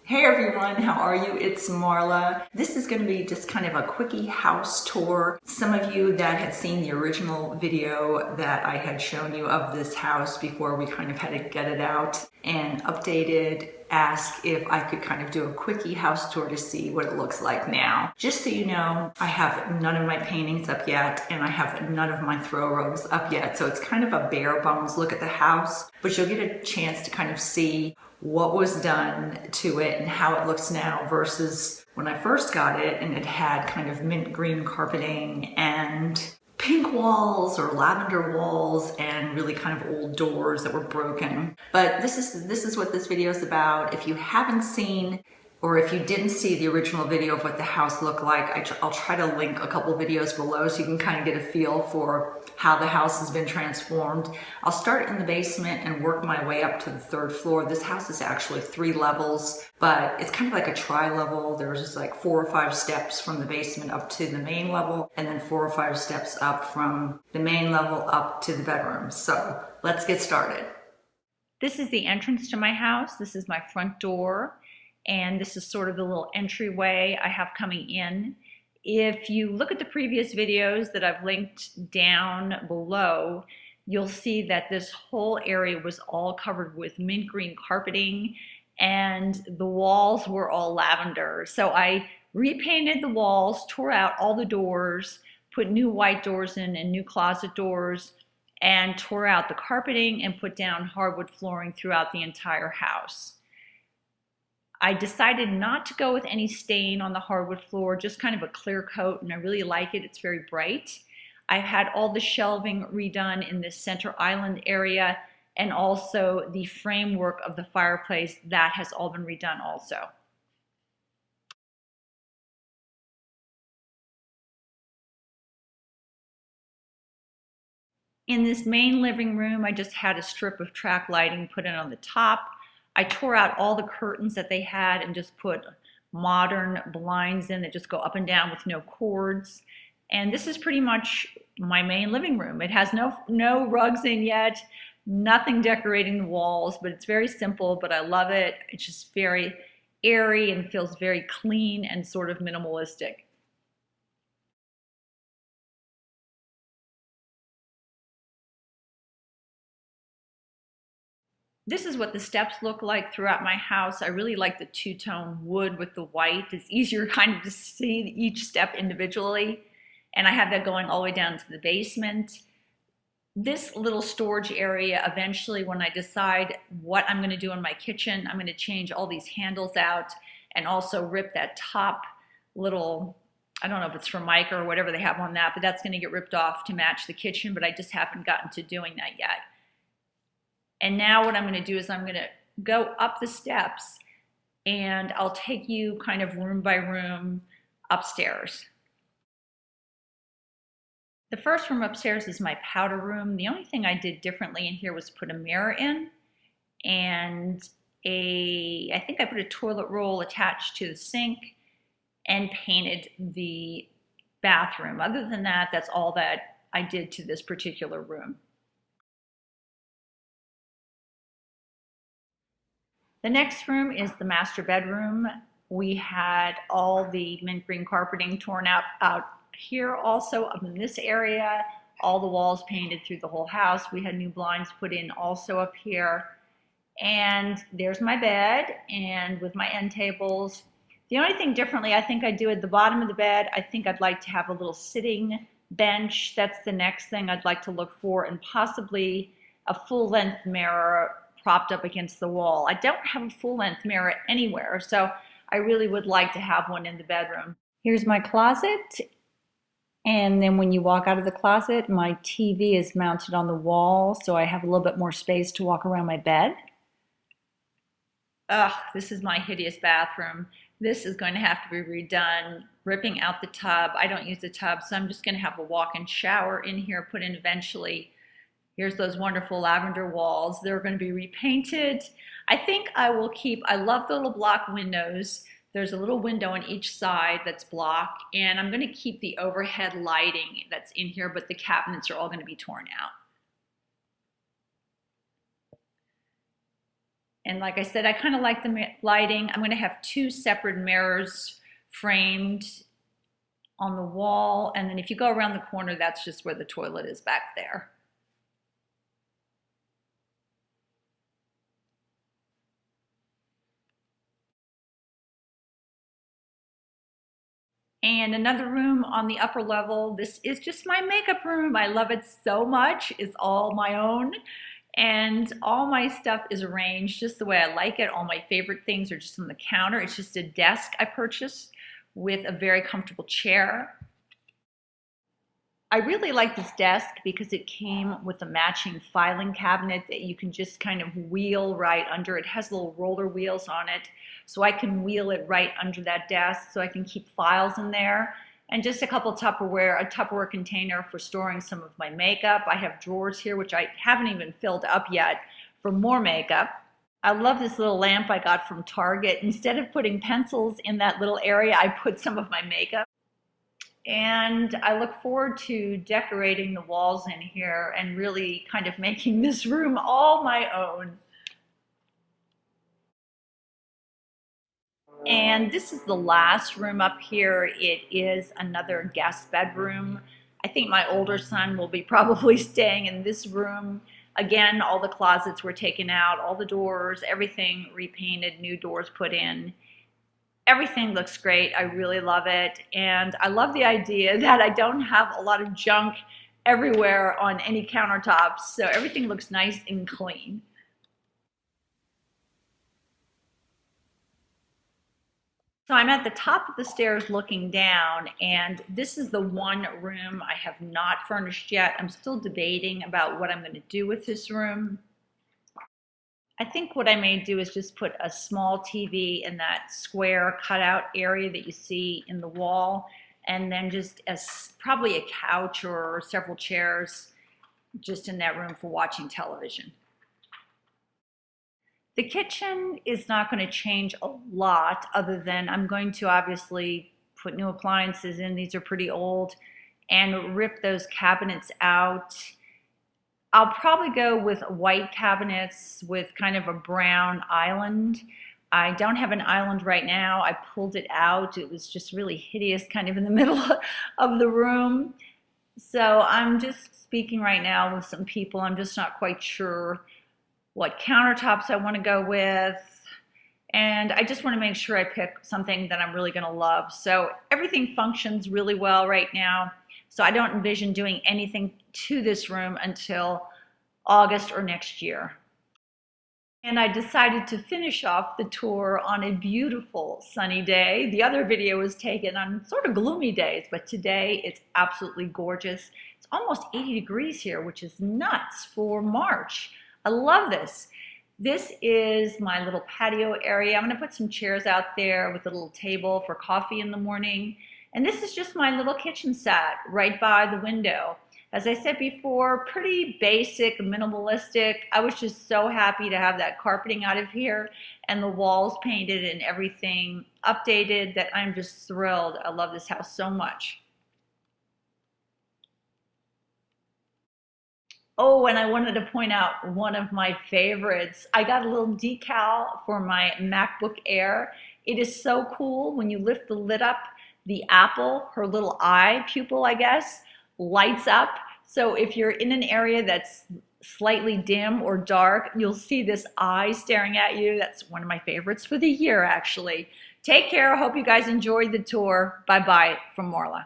Hey everyone, how are you? It's Marla. This is going to be just kind of a quickie house tour. Some of you that had seen the original video that I had shown you of this house before we kind of had to get it out and updated, asked if I could kind of do a quickie house tour to see what it looks like now. Just so you know, I have none of my paintings up yet and I have none of my throw rugs up yet. So it's kind of a bare bones look at the house, but you'll get a chance to kind of see what was done to it and how it looks now versus when I first got it and it had kind of mint green carpeting and pink walls or lavender walls and really kind of old doors that were broken. But this is what this video is about. If you haven't seen or if you didn't see the original video of what the house looked like, I'll try to link a couple videos below so you can kind of get a feel for how the house has been transformed. I'll start in the basement and work my way up to the third floor. This house is actually 3 levels, but it's kind of like a tri-level. There's just like 4 or 5 steps from the basement up to the main level, and then 4 or 5 steps up from the main level up to the bedroom. So let's get started. This is the entrance to my house. This is my front door. And this is sort of the little entryway I have coming in. If you look at the previous videos that I've linked down below, you'll see that this whole area was all covered with mint green carpeting and the walls were all lavender. So I repainted the walls, tore out all the doors, put new white doors in and new closet doors, and tore out the carpeting and put down hardwood flooring throughout the entire house. I decided not to go with any stain on the hardwood floor, just kind of a clear coat, and I really like it. It's very bright. I've had all the shelving redone in this center island area, and also the framework of the fireplace, that has all been redone also. In this main living room, I just had a strip of track lighting put in on the top. I tore out all the curtains that they had and just put modern blinds in that just go up and down with no cords. And this is pretty much my main living room. It has no rugs in yet, nothing decorating the walls, but it's very simple, but I love it. It's just very airy and feels very clean and sort of minimalistic. This is what the steps look like throughout my house. I really like the two-tone wood with the white. It's easier kind of to see each step individually. And I have that going all the way down to the basement. This little storage area, eventually when I decide what I'm gonna do in my kitchen, I'm gonna change all these handles out and also rip that top little, I don't know if it's Formica or whatever they have on that, but that's gonna get ripped off to match the kitchen, but I just haven't gotten to doing that yet. And now what I'm going to do is I'm going to go up the steps and I'll take you kind of room by room upstairs. The first room upstairs is my powder room. The only thing I did differently in here was put a mirror in and I think I put a toilet roll attached to the sink and painted the bathroom. Other than that, that's all that I did to this particular room. The next room is the master bedroom. We had all the mint green carpeting torn out here also up in this area, all the walls painted through the whole house. We had new blinds put in also up here. And there's my bed and with my end tables. The only thing differently I think I do at the bottom of the bed, I think I'd like to have a little sitting bench. That's the next thing I'd like to look for, and possibly a full-length mirror propped up against the wall. I don't have a full-length mirror anywhere, so I really would like to have one in the bedroom. Here's my closet, and then when you walk out of the closet, my TV is mounted on the wall, so I have a little bit more space to walk around my bed. Ugh, this is my hideous bathroom. This is going to have to be redone, ripping out the tub. I don't use the tub, so I'm just going to have a walk-in shower in here put in eventually. Here's those wonderful lavender walls. They're going to be repainted. I think I will keep, I love the little block windows. There's a little window on each side that's block, and I'm going to keep the overhead lighting that's in here, but the cabinets are all going to be torn out. And like I said, I kind of like the lighting. I'm going to have 2 separate mirrors framed on the wall. And then if you go around the corner, that's just where the toilet is back there. And another room on the upper level. This is just my makeup room. I love it so much. It's all my own. And all my stuff is arranged just the way I like it. All my favorite things are just on the counter. It's just a desk I purchased with a very comfortable chair. I really like this desk because it came with a matching filing cabinet that you can just kind of wheel right under. It has little roller wheels on it, so I can wheel it right under that desk so I can keep files in there. And just a couple Tupperware, a Tupperware container for storing some of my makeup. I have drawers here, which I haven't even filled up yet, for more makeup. I love this little lamp I got from Target. Instead of putting pencils in that little area, I put some of my makeup. And I look forward to decorating the walls in here and really kind of making this room all my own. And this is the last room up here. It is another guest bedroom. I think my older son will be probably staying in this room. Again, all the closets were taken out, all the doors, everything repainted, new doors put in. Everything looks great. I really love it. And I love the idea that I don't have a lot of junk everywhere on any countertops. So everything looks nice and clean. So I'm at the top of the stairs looking down, and this is the one room I have not furnished yet. I'm still debating about what I'm going to do with this room. I think what I may do is just put a small TV in that square cutout area that you see in the wall, and then just probably a couch or several chairs just in that room for watching television. The kitchen is not going to change a lot, other than I'm going to obviously put new appliances in. These are pretty old, and rip those cabinets out. I'll probably go with white cabinets with kind of a brown island. I don't have an island right now. I pulled it out. It was just really hideous kind of in the middle of the room. So I'm just speaking right now with some people. I'm just not quite sure what countertops I want to go with. And I just want to make sure I pick something that I'm really going to love. So everything functions really well right now. So I don't envision doing anything to this room until August or next year. And I decided to finish off the tour on a beautiful sunny day. The other video was taken on sort of gloomy days, but today it's absolutely gorgeous. It's almost 80 degrees here, which is nuts for March. I love this. This is my little patio area. I'm going to put some chairs out there with a little table for coffee in the morning. And this is just my little kitchen set right by the window. As I said before, pretty basic, minimalistic. I was just so happy to have that carpeting out of here and the walls painted and everything updated that I'm just thrilled. I love this house so much. Oh, and I wanted to point out one of my favorites. I got a little decal for my MacBook Air. It is so cool when you lift the lid up. The apple, her little eye pupil, I guess, lights up. So if you're in an area that's slightly dim or dark, you'll see this eye staring at you. That's one of my favorites for the year, actually. Take care. I hope you guys enjoyed the tour. Bye-bye from Marla.